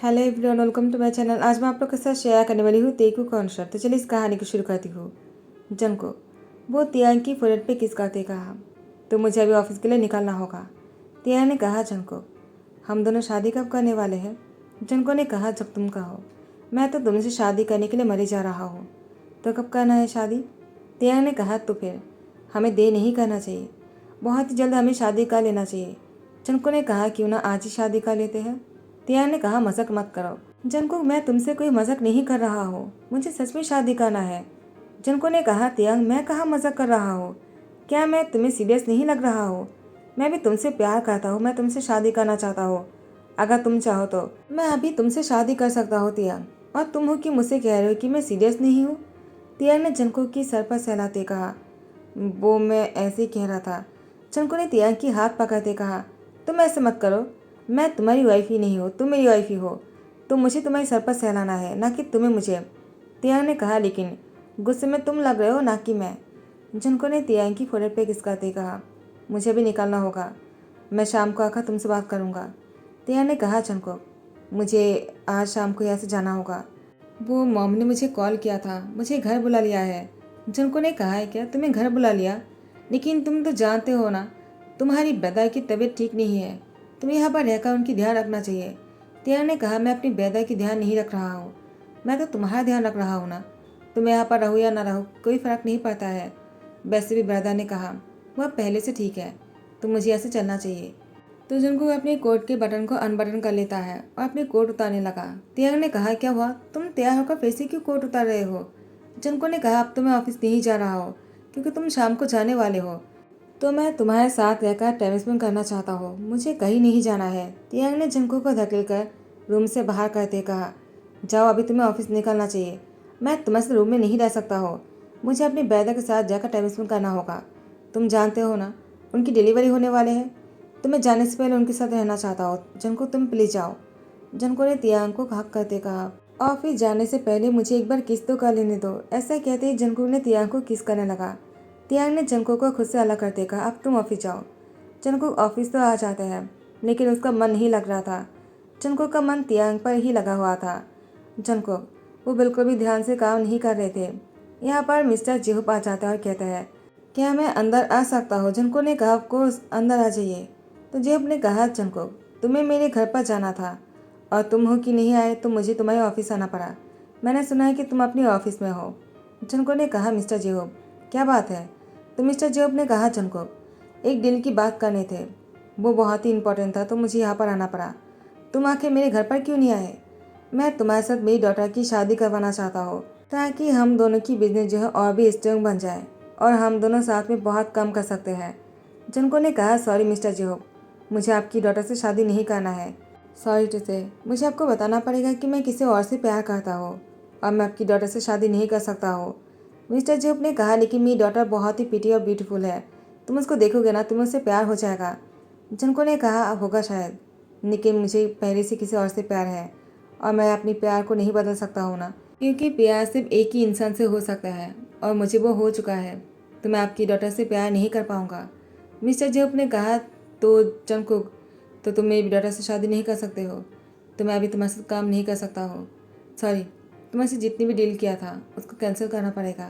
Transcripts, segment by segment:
Hello everyone, welcome to my channel. आज मैं आप लोग के साथ शेयर करने वाली हूँ तेकू कॉन्सर्ट। तो चलिए इस कहानी को शुरू करती हूँ। जनको वो तियांग की फोरेड पे किस करते कहा, तो मुझे अभी ऑफिस के लिए निकलना होगा। तियांग ने कहा, जनको हम दोनों शादी कब करने वाले हैं? जनको ने कहा, जब तुम कहो। मैं तो तुमसे शादी करने के लिए मरी जा रहा हूँ। तो कब करना है शादी? तियांग ने कहा, तो फिर हमें देर नहीं करना चाहिए, बहुत ही जल्द हमें शादी कर लेना चाहिए। जनको ने कहा, क्यों ना आज ही शादी कर लेते हैं। तियांग ने कहा, मजाक मत करो जनको, मैं तुमसे कोई मजाक नहीं कर रहा हूँ, मुझे सच में शादी करना है। जनको ने कहा, तियांग मैं कहाँ मजाक कर रहा हूँ, क्या मैं तुम्हें सीरियस नहीं लग रहा हूँ? मैं भी तुमसे प्यार करता हूँ, मैं तुमसे शादी करना चाहता हूँ। अगर तुम चाहो तो मैं अभी तुमसे शादी कर सकता हूँ तियांग, और तुम हो कि मुझसे कह रहे हो कि मैं सीरियस नहीं हूँ। तियांग ने जनको की सर पर सहलाते कहा, वो मैं ऐसे ही कह रहा था। जनको ने तियांग की हाथ पकड़ते कहा, तुम ऐसे मत करो, मैं तुम्हारी वाइफ ही नहीं हूँ, तुम मेरी वाइफ ही हो। तो मुझे तुम्हारी सर पर सहलाना है, ना कि तुम्हें मुझे। तियांग ने कहा, लेकिन गुस्से में तुम लग रहे हो, ना कि मैं। जनको ने तियांग की फोrehead पे किस करते कहा, मुझे भी निकलना होगा, मैं शाम को आकर तुमसे बात करूँगा। तियांग ने कहा, जनको मुझे आज शाम को यहाँ से जाना होगा, वो मॉम ने मुझे कॉल किया था, मुझे घर बुला लिया है। जनको ने कहा, है क्या तुम्हें घर बुला लिया? लेकिन तुम तो जानते हो ना, तुम्हारी बेदा की तबीयत ठीक नहीं है, तुम्हें यहाँ पर रहकर उनकी ध्यान रखना चाहिए। तियांग ने कहा, मैं अपनी बेदा की ध्यान नहीं रख रहा हूँ, मैं तो तुम्हारा ध्यान रख रहा हूँ ना, तुम यहाँ पर रहो या ना रहो कोई फ़र्क नहीं पड़ता है। वैसे भी बेदा ने कहा, वह पहले से ठीक है, तो मुझे ऐसे चलना चाहिए। तो जनको अपने कोट के बटन को अनबटन कर लेता है और अपने कोट उतारने लगा। तियांग ने कहा, क्या हुआ, तुम तैयार होकर फिर से क्यों कोट उतार रहे हो? जनको ने कहा, अब तो मैं ऑफिस नहीं जा रहा हूँ, क्योंकि तुम शाम को जाने वाले हो, तो मैं तुम्हारे साथ रहकर टाइम स्पेंड करना चाहता हूँ, मुझे कहीं नहीं जाना है। तियांग ने जनको को धकेल कर रूम से बाहर करते कहा, जाओ अभी तुम्हें ऑफिस निकलना चाहिए, मैं तुम्हारे साथ रूम में नहीं रह सकता हूँ, मुझे अपनी बेदा के साथ जाकर टाइम स्पेंड करना होगा। तुम जानते हो ना, उनकी डिलीवरी होने वाले हैं, तो मैं जाने से पहले उनके साथ रहना चाहता हूँ। जनको तुम प्लीज जाओ। जनको ने तियांग को हक करते कहा, ऑफिस जाने से पहले मुझे एक बार किस तो कर लेने दो। ऐसा कहते ही जनको ने तियांग को किस करने लगा। तियांग ने जनको को खुद से अलग करते कहा, अब तुम ऑफिस जाओ। जनको ऑफिस तो आ जाता है, लेकिन उसका मन नहीं लग रहा था। जनको का मन तियांग पर ही लगा हुआ था। जनको वो बिल्कुल भी ध्यान से काम नहीं कर रहे थे। यहाँ पर मिस्टर जेहुप आ जाता है और कहता है, क्या मैं अंदर आ सकता हूँ? जनको ने कहा, ऑफकोर्स अंदर आ जाइए। तो जेहुप ने कहा, जनको तुम्हें मेरे घर पर जाना था और तुम हो कि नहीं आए, तो मुझे तुम्हारे ऑफिस आना पड़ा। मैंने सुना है कि तुम अपनी ऑफिस में हो। जनको ने कहा, मिस्टर जेहुप क्या बात है? तो मिस्टर जेहुप ने कहा, जनको एक डील की बात करने थे, वो बहुत ही इंपॉर्टेंट था, तो मुझे यहाँ पर आना पड़ा। तुम आखिर मेरे घर पर क्यों नहीं आए? मैं तुम्हारे साथ मेरी डॉटर की शादी करवाना चाहता हूँ, ताकि हम दोनों की बिजनेस जो है और भी स्ट्रॉन्ग बन जाए और हम दोनों साथ में बहुत कम कर सकते हैं। जनको ने कहा, सॉरी मिस्टर जेहोब, मुझे आपकी डॉटर से शादी नहीं करना है। सॉरी टू से, मुझे आपको बताना पड़ेगा कि मैं किसी और से प्यार करता हूँ और मैं आपकी डॉटर से शादी नहीं कर सकता हूँ। मिस्टर जेहोब ने कहा, लेकिन मेरी डॉटर बहुत ही प्रिटी और ब्यूटीफुल है, तुम उसको देखोगे ना, तुम्हें उससे प्यार हो जाएगा। जनको ने कहा, अब होगा शायद, लेकिन मुझे पहले से किसी और से प्यार है और मैं अपनी प्यार को नहीं बदल सकता हूँ ना, क्योंकि प्यार सिर्फ एक ही इंसान से हो सकता है और मुझे वो हो चुका है, तो मैं आपकी डॉटर से प्यार नहीं कर पाऊँगा। मिस्टर जेब ने कहा, तो जंगकुक, तो तुम मेरी डॉटर से शादी नहीं कर सकते हो, तो मैं अभी तुम्हारे साथ काम नहीं कर सकता हो। सॉरी, तुम्हारे से जितनी भी डील किया था उसको कैंसिल करना पड़ेगा।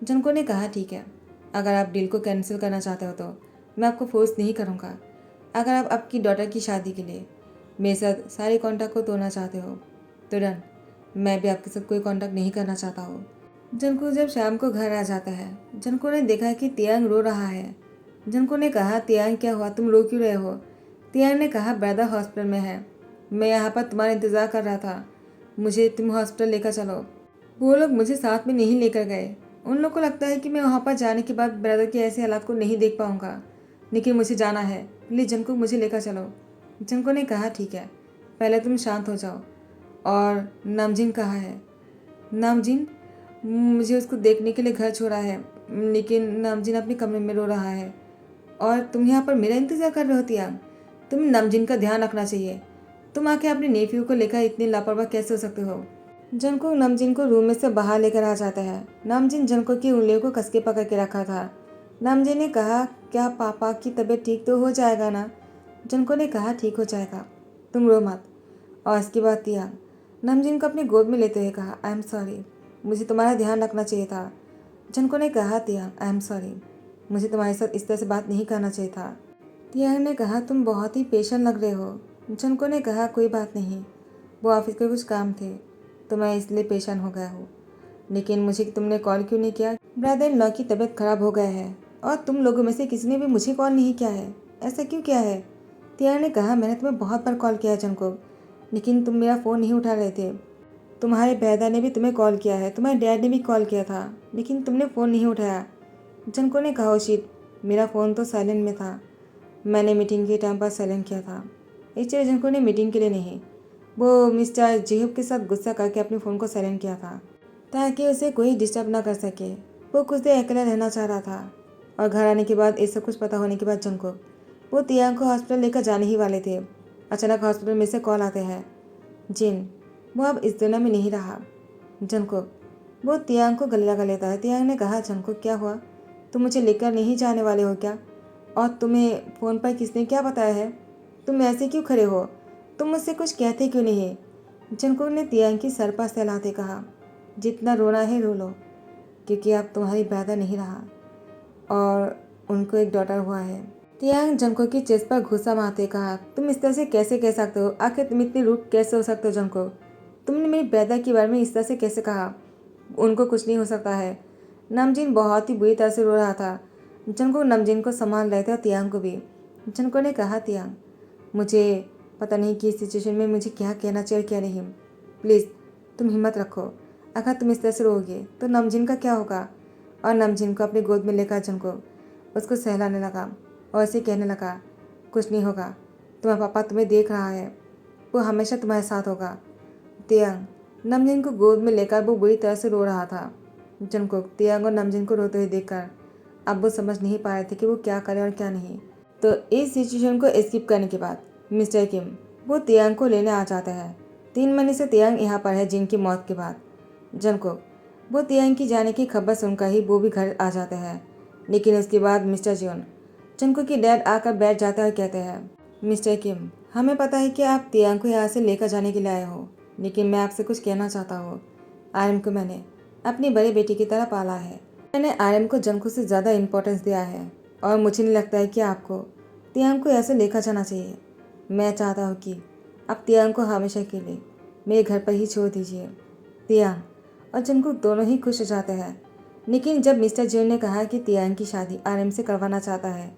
जंको ने कहा, ठीक है, अगर आप डील को कैंसिल करना चाहते हो तो मैं आपको फोर्स नहीं करूँगा। अगर आप आपकी डॉटर की शादी के लिए मेरे साथ सारे कॉन्टैक्ट को तोड़ना चाहते हो तो डन, मैं भी आपके साथ कोई कॉन्टैक्ट नहीं करना चाहता हूँ। जनको जब शाम को घर आ जाता है, जनको ने देखा कि तियांग रो रहा है। जनको ने कहा, तियांग क्या हुआ, तुम रो क्यों रहे हो? तियांग ने कहा, ब्रदर हॉस्पिटल में है, मैं यहाँ पर तुम्हारा इंतज़ार कर रहा था, मुझे तुम हॉस्पिटल लेकर चलो। वो लोग मुझे साथ में नहीं लेकर गए, उन लोग को लगता है कि मैं वहाँ पर जाने के बाद ब्रदर के ऐसे हालात को नहीं देख पाऊँगा, लेकिन मुझे जाना है, प्लीज़ जनको मुझे लेकर चलो। जनको ने कहा, ठीक है, पहले तुम शांत हो जाओ। और नामजिन कहाँ है? नामजिन, मुझे उसको देखने के लिए घर छोड़ा है, लेकिन नामजिन अपने कमरे में रो रहा है और तुम यहाँ पर मेरा इंतज़ार कर रहे हो तियांग? तुम्हें नामजिन का ध्यान रखना चाहिए, तुम आके अपने नेफ्यू को लेकर इतने लापरवाह कैसे हो सकते हो? जनको नामजिन को रूम में से बाहर लेकर आ जाता है। नामजिन जनको की उंगलियों को कस के पकड़ के रखा था। नामजिन ने कहा, क्या पापा की तबीयत ठीक तो हो जाएगा ना? जनको ने कहा, ठीक हो जाएगा, तुम रो मत। और इसके बाद तियांग नमजीन को अपनी गोद में लेते हुए कहा, आई एम सॉरी, मुझे तुम्हारा ध्यान रखना चाहिए था। जनको ने कहा, तियांग आई एम सॉरी, मुझे तुम्हारे साथ इस तरह से बात नहीं करना चाहिए था। तियांग ने कहा, तुम बहुत ही पेशेंट लग रहे हो। जनको ने कहा, कोई बात नहीं, वो ऑफिस के कुछ काम थे तो मैं इसलिए पेशेंट हो गया हूँ। लेकिन मुझे तुमने कॉल क्यों नहीं किया? ब्रदर इन लॉ की तबीयत खराब हो गया है और तुम लोगों में से किसी ने भी मुझे कॉल नहीं किया है। ऐसा क्यों किया है? तियांग ने कहा, मैंने तुम्हें बहुत बार कॉल किया है जनको, लेकिन तुम मेरा फ़ोन नहीं उठा रहे थे। तुम्हारे बेहदा ने भी तुम्हें कॉल किया है, तुम्हारे डैड ने भी कॉल किया था, लेकिन तुमने फ़ोन नहीं उठाया। जनको ने कहा, शिट, मेरा फ़ोन तो साइलेंट में था, मैंने मीटिंग के टाइम पर साइलेंट किया था। इसलिए जनको ने मीटिंग के लिए नहीं, वो मिस्टर जेहूब के साथ गुस्सा करके अपने फ़ोन को साइलेंट किया था ताकि उसे कोई डिस्टर्ब ना कर सके। वो कुछ देर अकेला रहना चाह रहा था और घर आने के बाद ये सब कुछ पता होने के बाद जनको वो तियांग को हॉस्पिटल लेकर जाने ही वाले थे। अचानक हॉस्पिटल में से कॉल आते हैं, जिन वो अब इस दुनिया में नहीं रहा। जनको वो तियांग को गले लगा लेता है। तियांग ने कहा, जनको क्या हुआ, तुम मुझे लेकर नहीं जाने वाले हो क्या? और तुम्हें फ़ोन पर किसने क्या बताया है? तुम ऐसे क्यों खड़े हो? तुम मुझसे कुछ कहते क्यों नहीं? जनको ने तियांग की सर पर सहलाते कहा, जितना रोना है रो लो, क्योंकि अब तुम्हारी बेहदा नहीं रहा और उनको एक डॉटर हुआ है। तियांग जनको की चेस्ट पर घुसा मारते कहा, तुम इस तरह से कैसे कह सकते हो? आखिर तुम इतनी रूड कैसे हो सकते हो जनको? तुमने मेरी बेहदा के बारे में इस तरह से कैसे कहा? उनको कुछ नहीं हो सकता है। नमजीन बहुत ही बुरी तरह से रो रहा था। जनको नमजीन को संभाल रहे थे और तियांग को भी। जनको ने कहा, तियांग मुझे पता नहीं कि इस सिचुएशन में मुझे क्या कहना चाहिए क्या नहीं। प्लीज़ तुम हिम्मत रखो, अगर तुम इस तरह से रोगे तो नमजीन का क्या होगा? और नमजीन को अपनी गोद में लेकर जनको उसको सहलाने लगा और ऐसे कहने लगा, कुछ नहीं होगा, तुम्हारा पापा तुम्हें देख रहा है, वो हमेशा तुम्हारे साथ होगा। तियांग नमजीन को गोद में लेकर वो बुरी तरह से रो रहा था। जनको तियांग और नमजीन को रोते हुए देखकर अब वो समझ नहीं पा रहे थे कि वो क्या करे और क्या नहीं। तो इस सिचुएशन को स्किप करने के बाद मिस्टर किम वो तियांग को लेने आ जाता है। 3 महीने से तियांग यहाँ पर है जिन की मौत के बाद। जनको वो तियांग की जाने की खबर सुनकर ही वो भी घर आ जाते हैं। लेकिन उसके बाद मिस्टर जियोन जनको की डैड आकर बैठ जाता है और कहते हैं, मिस्टर किम, हमें पता है कि आप तियांग को यहाँ से लेकर जाने के लिए आए हो, लेकिन मैं आपसे कुछ कहना चाहता हूँ। आर्यन को मैंने अपनी बड़ी बेटी की तरह पाला है। मैंने आर्यन को जनको से ज़्यादा इम्पोर्टेंस दिया है और मुझे नहीं लगता है कि आपको तियांग को ऐसे लेकर जाना चाहिए। मैं चाहता हूँ कि आप तियांग को हमेशा के लिए मेरे घर पर ही छोड़ दीजिए। तियांग और जनको दोनों ही खुश हो जाते हैं। लेकिन जब मिस्टर जिन ने कहा कि तियांग की शादी आर्यन से करवाना चाहता है,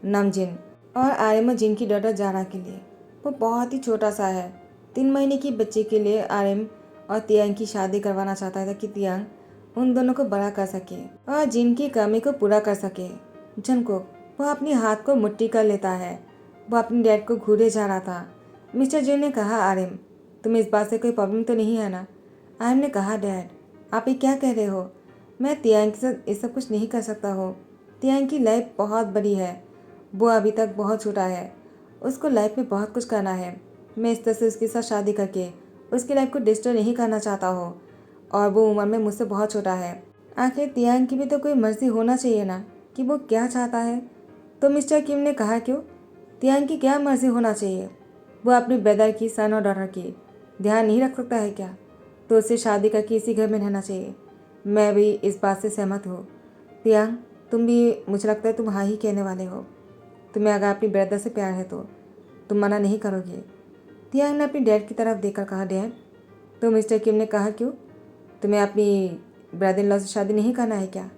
नमजिन और आर्यन और जिन की डॉटर जारा के लिए, वो बहुत ही छोटा सा है, 3 महीने की बच्चे के लिए आर्यन और तियांग की शादी करवाना चाहता है ताकि तियांग उन दोनों को बड़ा कर सके और जिन की कमी को पूरा कर सके। जनको वो अपने हाथ को मुट्ठी कर लेता है। वो अपने डैड को घूरे जा रहा था। मिस्टर जिन ने कहा, आर्यन तुम्हें इस बात से कोई प्रॉब्लम तो नहीं है ना? आर्यन ने कहा, डैड आप ये क्या कह रहे हो? मैं तियांग के साथ ये सब कुछ नहीं कर सकता हो। तियांग की लाइफ बहुत बड़ी है, वो अभी तक बहुत छोटा है, उसको लाइफ में बहुत कुछ करना है। मैं इस तरह से उसके साथ शादी करके उसकी लाइफ को डिस्टर्ब नहीं करना चाहता हो और वो उम्र में मुझसे बहुत छोटा है। आखिर तियांग की भी तो कोई मर्जी होना चाहिए ना कि वो क्या चाहता है। तो मिस्टर किम ने कहा, क्यों? तियांग की क्या मर्जी होना चाहिए? वो अपनी ब्रदर की, सन और डॉटर की ध्यान नहीं रख सकता है क्या? तो उससे शादी करके इसी घर में रहना चाहिए। मैं भी इस बात से सहमत हूँ। तियांग तुम भी, मुझे लगता है तुम हाँ ही कहने वाले हो। तुम्हें अगर अपनी ब्रदर से प्यार है तो तुम मना नहीं करोगे। तियांग ने अपनी डैड की तरफ देखकर कहा, डैड? तो मिस्टर किम ने कहा, क्यों? तुम्हें अपनी ब्रदर इन लॉ से शादी नहीं करना है क्या?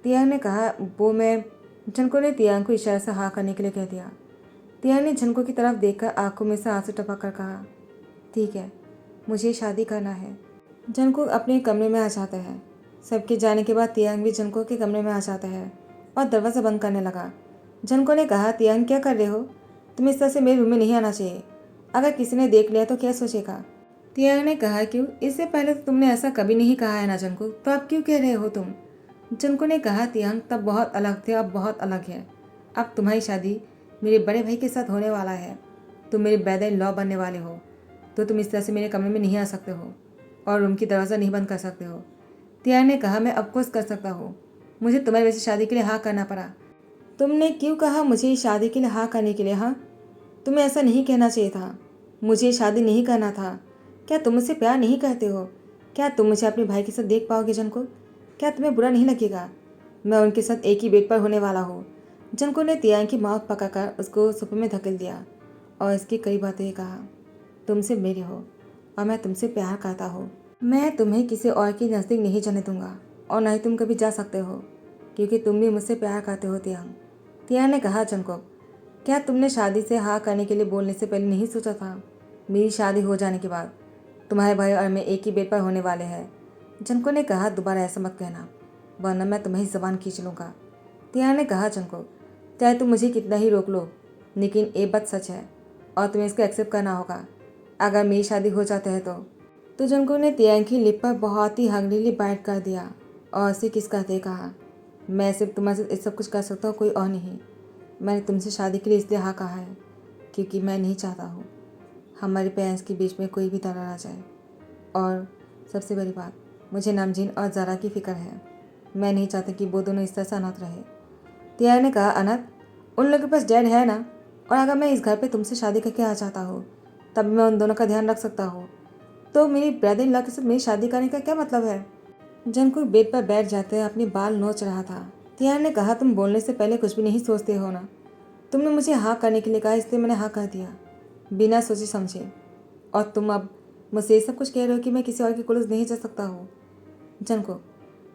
तियांग ने कहा, वो मैं। जनको ने तियांग को इशारे से हाँ करने के लिए कह दिया। तियांग ने जनको की तरफ देखकर आंखों में से आंसू टपक कर कहा, ठीक है, मुझे शादी करना है। जनको अपने कमरे में आ जाता है। सबके जाने के बाद तियांग भी जनको के कमरे में आ जाता है और दरवाज़ा बंद करने लगा। जनको ने कहा, तियांग क्या कर रहे हो? तुम इस तरह से मेरे रूम में नहीं आना चाहिए, अगर किसी ने देख लिया तो क्या सोचेगा? तियांग ने कहा, क्यों? इससे पहले तो तुमने ऐसा कभी नहीं कहा है ना जनको, तो अब क्यों कह रहे हो तुम? जनको ने कहा, तियांग तब बहुत अलग थे, अब बहुत अलग है। अब तुम्हारी शादी मेरे बड़े भाई के साथ होने वाला है, तुम मेरे ब्रदर इन लॉ बनने वाले हो, तो तुम इस तरह से मेरे कमरे में नहीं आ सकते हो और रूम की दरवाज़ा नहीं बंद कर सकते हो। तियांग ने कहा, मैं अफकोर्स कर सकता हूँ, मुझे तुम्हारी वजह से शादी के लिए हाँ करना पड़ा। तुमने क्यों कहा मुझे शादी के लिए हाँ करने के लिए? हाँ, तुम्हें ऐसा नहीं कहना चाहिए था। मुझे शादी नहीं करना था। क्या तुम मुझसे प्यार नहीं करते हो? क्या तुम मुझे अपने भाई के साथ देख पाओगे जनको? क्या तुम्हें बुरा नहीं लगेगा? मैं उनके साथ एक ही बेड पर होने वाला हूँ। जनको ने तियांग की माउथ पकाकर उसको सोफे में धकेल दिया और इसके कई बातें कहा। तुमसे मेरी हो और मैं तुमसे प्यार करता हूँ। मैं तुम्हें किसी और के नज़दीक नहीं जाने दूंगा और ना ही तुम कभी जा सकते हो, क्योंकि तुम भी मुझसे प्यार करते हो तियांग। तियांग ने कहा, जंगकोक, क्या तुमने शादी से हाँ करने के लिए बोलने से पहले नहीं सोचा था? मेरी शादी हो जाने के बाद तुम्हारे भाई और मैं एक ही बेड पर होने वाले हैं। जंको ने कहा, दोबारा ऐसा मत कहना, वरना मैं तुम्हारी ज़बान खींच लूँगा। तियांग ने कहा, जंको, चाहे तुम मुझे कितना ही रोक लो, लेकिन ये बात सच है और तुम्हें इसको एक्सेप्ट करना होगा। अगर मेरी शादी हो जाती है तो जंको ने तियांग की लिप पर बहुत ही हंगरीली बाइट कर दिया और उसे किस कहते कहा, मैं सिर्फ तुम्हारे साथ सब कुछ कर सकता हूँ, कोई और नहीं। मैंने तुमसे शादी के लिए इसलिए हाँ कहा है क्योंकि मैं नहीं चाहता हूँ हमारे पेरेंट्स के बीच में कोई भी दरार आ जाए। और सबसे बड़ी बात, मुझे नामजीन और ज़ारा की फ़िक्र है। मैं नहीं चाहता कि वो दोनों इस तरह से अनाथ रहे। तियांग ने कहा, अनाथ? उन लोगों के पास डैड है ना, और अगर मैं इस घर पे तुमसे शादी करके आ जाता हूँ तब मैं उन दोनों का ध्यान रख सकता हूँ। तो मेरी ब्रदर इन लॉ के साथ मेरी शादी करने का क्या मतलब है? जंकुक बेड पर बैठ जाते अपने बाल नोच रहा था। तियांग ने कहा, तुम बोलने से पहले कुछ भी नहीं सोचते हो ना? तुमने मुझे हाँ करने के लिए कहा, इसलिए मैंने हाँ कर दिया, बिना सोचे समझे। और तुम अब मुझसे ये सब कुछ कह रहे हो कि मैं किसी और के क्लोज नहीं जा सकता हूँ। जंकुक,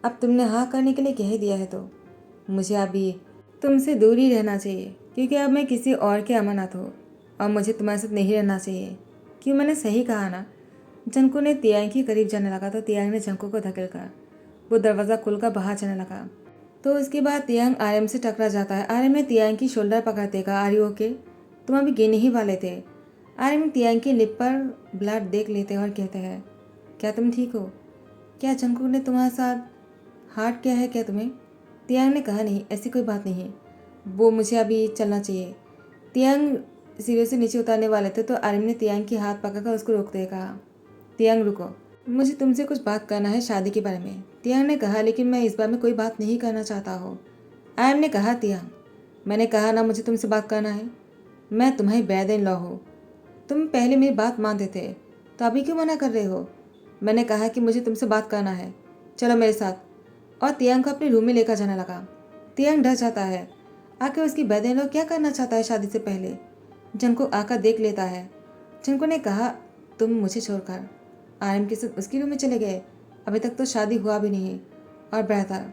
अब तुमने हाँ करने के लिए कह ही दिया है तो मुझे अभी तुमसे दूर ही रहना चाहिए, क्योंकि अब मैं किसी और के अमानत हूँ और मुझे तुम्हारे साथ नहीं रहना चाहिए। क्यों, मैंने सही कहा ना? जंकू ने तियांग के करीब जाने लगा तो तियांग ने जंकू को धकेल कर वो दरवाज़ा खुलकर बाहर जाने लगा। तो उसके बाद तियांग आर्यन से टकरा जाता है। आर्यन ने तियांग की शोल्डर पकड़ते कहा, आर यू ओके? तुम अभी गिरने ही वाले थे। आर्यन तियांग की लिप पर ब्लड देख लेते हैं और कहते हैं, क्या तुम ठीक हो? क्या जंकू ने तुम्हारे साथ हार्ट किया है क्या तुम्हें? तियांग ने कहा, नहीं, ऐसी कोई बात नहीं, वो मुझे अभी चलना चाहिए। तियांग सीढ़ियों से नीचे उतारने वाले थे तो आर्यन ने तियांग की हाथ पकड़कर उसको रोकते हुए कहा, तियांग रुको, मुझे तुमसे कुछ बात करना है शादी के बारे में। तियांग ने कहा, लेकिन मैं इस बारे में कोई बात नहीं करना चाहता हूँ। आर्यन ने कहा, तियांग, मैंने कहा ना मुझे तुमसे बात करना है। मैं तुम्हारी ब्रदर इन लॉ हूँ। तुम पहले मेरी बात मानते थे तो अभी क्यों मना कर रहे हो? मैंने कहा कि मुझे तुमसे बात करना है, चलो मेरे साथ। और तियांग को अपने रूम में लेकर जाने लगा। तियांग डर जाता है, आखिर उसकी ब्रदर इन लॉ क्या करना चाहता है शादी से पहले। जंको आकर देख लेता है। जंको ने कहा, तुम मुझे छोड़कर आर्यन के साथ उसके रूम में चले गए? अभी तक तो शादी हुआ भी नहीं। और बेहतर,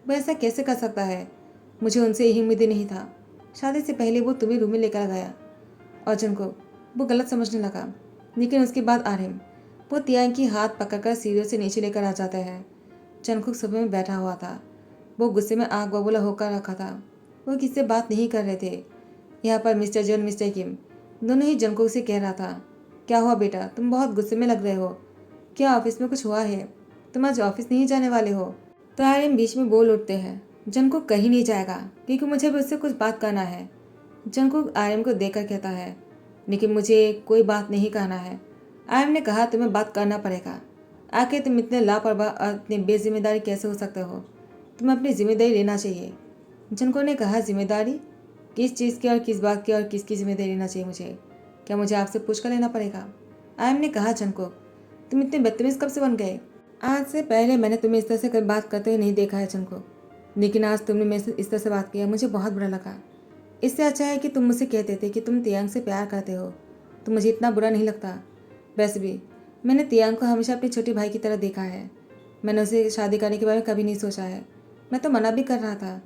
वो ऐसा कैसे कर सकता है? मुझे उनसे यही उम्मीद नहीं था। शादी से पहले वो तुम्हें रूम में लेकर गया और जंको वो गलत समझने लगा। लेकिन उसके बाद आर्यन वो तियांग की हाथ पकड़कर सीढ़ियों से नीचे लेकर आ जाता है। जंकुक सुबह में बैठा हुआ था। वो गुस्से में आग बबूला होकर रखा था। वो किससे बात नहीं कर रहे थे। यहाँ पर मिस्टर जॉन, मिस्टर किम दोनों ही जंकुक से कह रहा था, क्या हुआ बेटा, तुम बहुत गुस्से में लग रहे हो। क्या ऑफिस में कुछ हुआ है? तुम आज ऑफिस नहीं जाने वाले हो? तो आर्यन बीच में बोल उठते हैं, जंकुक कहीं नहीं जाएगा क्योंकि मुझे भी उससे कुछ बात करना है। जंकुक आर्यन को देखकर कहता है, लेकिन मुझे कोई बात नहीं कहना है। आर्यन ने कहा, तुम्हें बात करना पड़ेगा। आखिर तुम इतने लापरवाह और इतनी बेजिम्मेदारी कैसे हो सकते हो? तुम्हें अपनी जिम्मेदारी लेना चाहिए। जंको ने कहा, जिम्मेदारी? किस चीज़ की और किस बात की और किसकी जिम्मेदारी लेना चाहिए मुझे? क्या मुझे आपसे पूछ कर लेना पड़ेगा? आर्यन ने कहा, जंको तुम इतने बदतमीज कब से बन गए? आज से पहले मैंने तुम्हें इस तरह से कभी बात करते हुए नहीं देखा है जंको, लेकिन आज तुमने मेरे से इस तरह से बात किया, मुझे बहुत बुरा लगा। इससे अच्छा है कि तुम मुझसे कहते थे कि तुम तियांग से प्यार करते हो, तो मुझे इतना बुरा नहीं लगता। वैसे भी मैंने तियांग को हमेशा अपने छोटे भाई की तरह देखा है। मैंने उसे शादी करने के बारे में कभी नहीं सोचा है। मैं तो मना भी कर रहा था,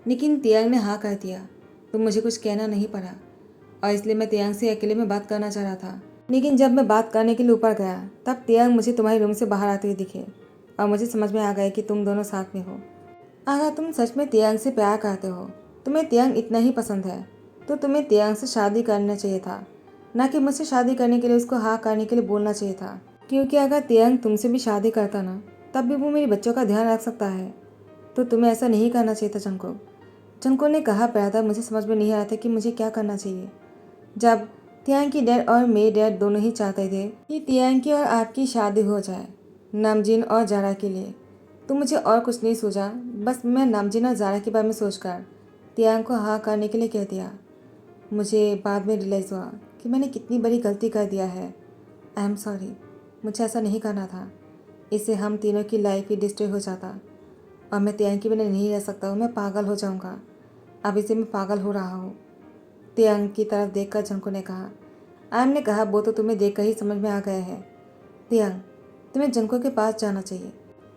लेकिन तियांग ने हाँ कर दिया तो मुझे कुछ कहना नहीं पड़ा, और इसलिए मैं तियांग से अकेले में बात करना चाह रहा था। लेकिन जब मैं बात करने के लिए ऊपर गया तब तियांग मुझे तुम्हारे रूम से बाहर आते हुए दिखे और मुझे समझ में आ गया कि तुम दोनों साथ में हो। अगर तुम सच में तियांग से प्यार करते हो, तुम्हें तियांग इतना ही पसंद है, तो तुम्हें तियांग से शादी करना चाहिए था, ना कि मुझसे शादी करने के लिए उसको हाँ करने के लिए बोलना चाहिए था। क्योंकि अगर तियांग तुमसे भी शादी करता ना, तब भी वो मेरे बच्चों का ध्यान रख सकता है। तो तुम्हें ऐसा नहीं करना चाहिए था जंको। जंको ने कहा, ब्रदर मुझे समझ में नहीं आया था कि मुझे क्या करना चाहिए। जब तियांग की डैड और मेरे डैड दोनों ही चाहते थे कि तियांग की और आपकी शादी हो जाए, नामजीन और जारा के लिए, तो मुझे और कुछ नहीं सूझा। बस मैं नामजीन और जारा के बारे में सोचकर तियांग को हाँ करने के लिए कह दिया। मुझे बाद में रियलाइज़ हुआ कि मैंने कितनी बड़ी गलती कर दिया है। आई एम सॉरी, मुझे ऐसा नहीं करना था। इससे हम तीनों की लाइफ ही डिस्ट्रॉय हो जाता और मैं तियांग के बिना नहीं रह सकता हूँ। मैं पागल हो जाऊँगा। अब इसे मैं पागल हो रहा हूँ। तियांग की तरफ देखकर जंको ने कहा। आयन ने कहा, वो तो तुम्हें देखकर ही समझ में आ गया है। तियांग, तुम्हें जंको के पास जाना चाहिए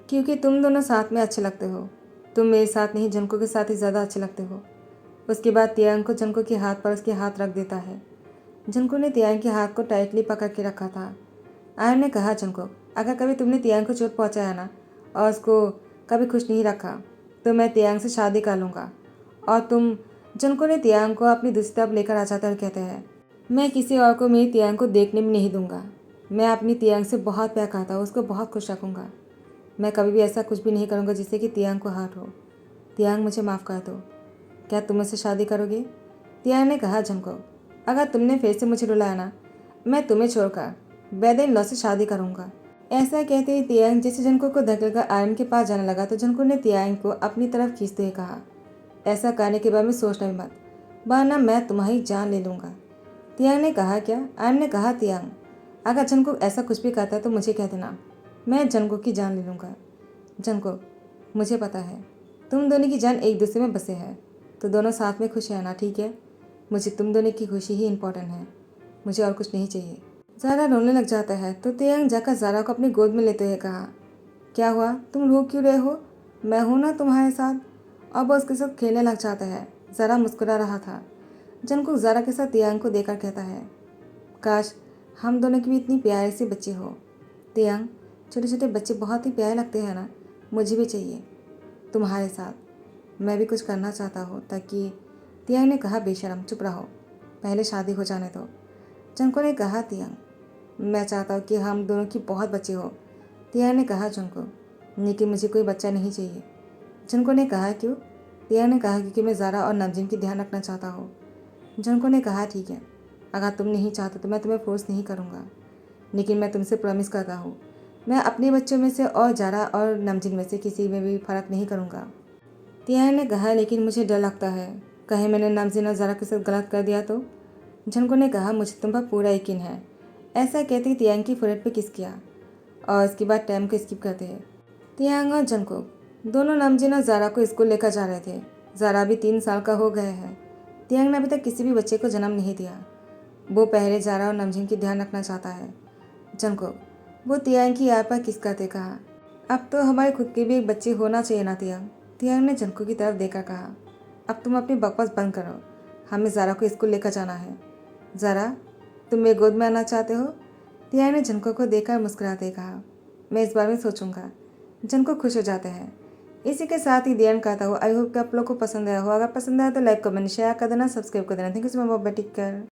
क्योंकि तुम दोनों साथ में अच्छे लगते हो। तुम मेरे साथ नहीं, जंको के साथ ही ज़्यादा अच्छे लगते हो। उसके बाद तियांग को जंको के हाथ पर उसके हाथ रख देता है। जंको ने तियांग के हाथ को टाइटली पकड़ के रखा था। आयन ने कहा, जंको, अगर कभी तुमने तियांग को चोट पहुंचाया ना और उसको कभी खुश नहीं रखा तो मैं तियांग से शादी कर लूँगा। और तुम, जंको ने तियांग को अपनी दूसरी तरफ लेकर आ जाता और कहते हैं, मैं किसी और को मेरी तियांग को देखने भी नहीं दूंगा। मैं अपनी तियांग से बहुत प्यार करता हूँ, उसको बहुत खुश रखूँगा। मैं कभी भी ऐसा कुछ भी नहीं करूँगा जिससे कि तियांग को हर्ट हो। तियांग, मुझे माफ़ कर दो। क्या तुम मुझसे शादी करोगे? तियांग ने कहा, जंको, अगर तुमने फिर से मुझे रुलाया ना, मैं तुम्हें छोड़कर वेद इन लॉ से शादी करूँगा। ऐसा कहते ही तियांग जैसे जंको को धकेलकर आयन के पास जाने लगा तो जंको ने तियांग को अपनी तरफ खींचते हुए कहा, ऐसा करने के बाद में सोचना भी मत, वरना मैं तुम्हारी जान ले लूँगा। तियांग ने कहा, क्या? आयन ने कहा, तियांग, अगर जंको ऐसा कुछ भी कहता है तो मुझे कह देना, मैं जंको की जान ले लूँगा। जंको, मुझे पता है तुम दोनों की जान एक दूसरे में बसे है, तो दोनों साथ में खुश रहना, ठीक है? मुझे तुम दोनों की खुशी ही इम्पोर्टेंट है, मुझे और कुछ नहीं चाहिए। ज़ारा रोने लग जाता है तो तियांग जाकर ज़ारा को अपनी गोद में लेते हुए कहा, क्या हुआ, तुम रो क्यों रहे हो? मैं हूं ना तुम्हारे साथ। और वो उसके साथ खेलने लग जाता है। ज़ारा मुस्कुरा रहा था। जंकुक ज़ारा के साथ तियांग को देखकर कहता है, काश हम दोनों की भी इतनी प्यारी सी बच्ची हो। तियांग, छोटे छोटे बच्चे बहुत ही प्यारे लगते हैं ना, मुझे भी चाहिए तुम्हारे साथ। मैं भी कुछ करना चाहता हूँ ताकि। तियांग ने कहा, बेशरम, चुप रहो, पहले शादी हो जाने दो। जंको ने कहा, तियांग, मैं चाहता हूँ कि हम दोनों की बहुत बच्चे हो। तियांग ने कहा, जंको, लेकिन मुझे कोई बच्चा नहीं चाहिए। जंको ने कहा, क्यों? तियांग ने कहा, क्योंकि मैं ज़ारा और नमजीन की ध्यान रखना चाहता हूँ। जंको ने कहा, ठीक है, अगर तुम नहीं चाहते तो मैं तुम्हें फोर्स नहीं करूँगा, लेकिन मैं तुमसे प्रॉमिस करता हूँ मैं अपने बच्चों में से और ज़ारा और नमजीन में से किसी में भी फ़र्क नहीं करूँगा। तियांग ने कहा, लेकिन मुझे डर लगता है, कहीं मैंने नमजीन और ज़ारा के साथ गलत कर दिया तो। जंको ने कहा, मुझे तुम पर पूरा यकीन है। ऐसा कहते ही तियांग की फोrehead पे किस किया और इसके बाद टाइम को स्किप करते हैं। तियांग और जंको दोनों नमजीन और ज़ारा को स्कूल लेकर जा रहे थे। ज़ारा भी 3 साल का हो गया है। तियांग ने अभी तक किसी भी बच्चे को जन्म नहीं दिया। वो पहले ज़ारा और नमजीन की ध्यान रखना चाहता है। जंको, वो तियांग की याद पर किस करते कहा, अब तो हमारे खुद के भी एक बच्चे होना चाहिए ना तियांग। तियांग ने जंको की तरफ देखकर कहा, अब तुम अपनी बकवास बंद करो, हमें ज़ारा को स्कूल लेकर जाना है। ज़ारा, तुम मेरे गोद में आना चाहते हो? तियांग ने जंको को देखकर मुस्कुराते कहा, मैं इस बारे में सोचूंगा। जंको खुश हो जाते हैं। इसी के साथ ही दी एंड कहता हूँ। आई होप कि आप लोग को पसंद आया हो। अगर पसंद आया तो लाइक कमेंट शेयर कर देना, सब्सक्राइब कर देना। Thank you so much, take care.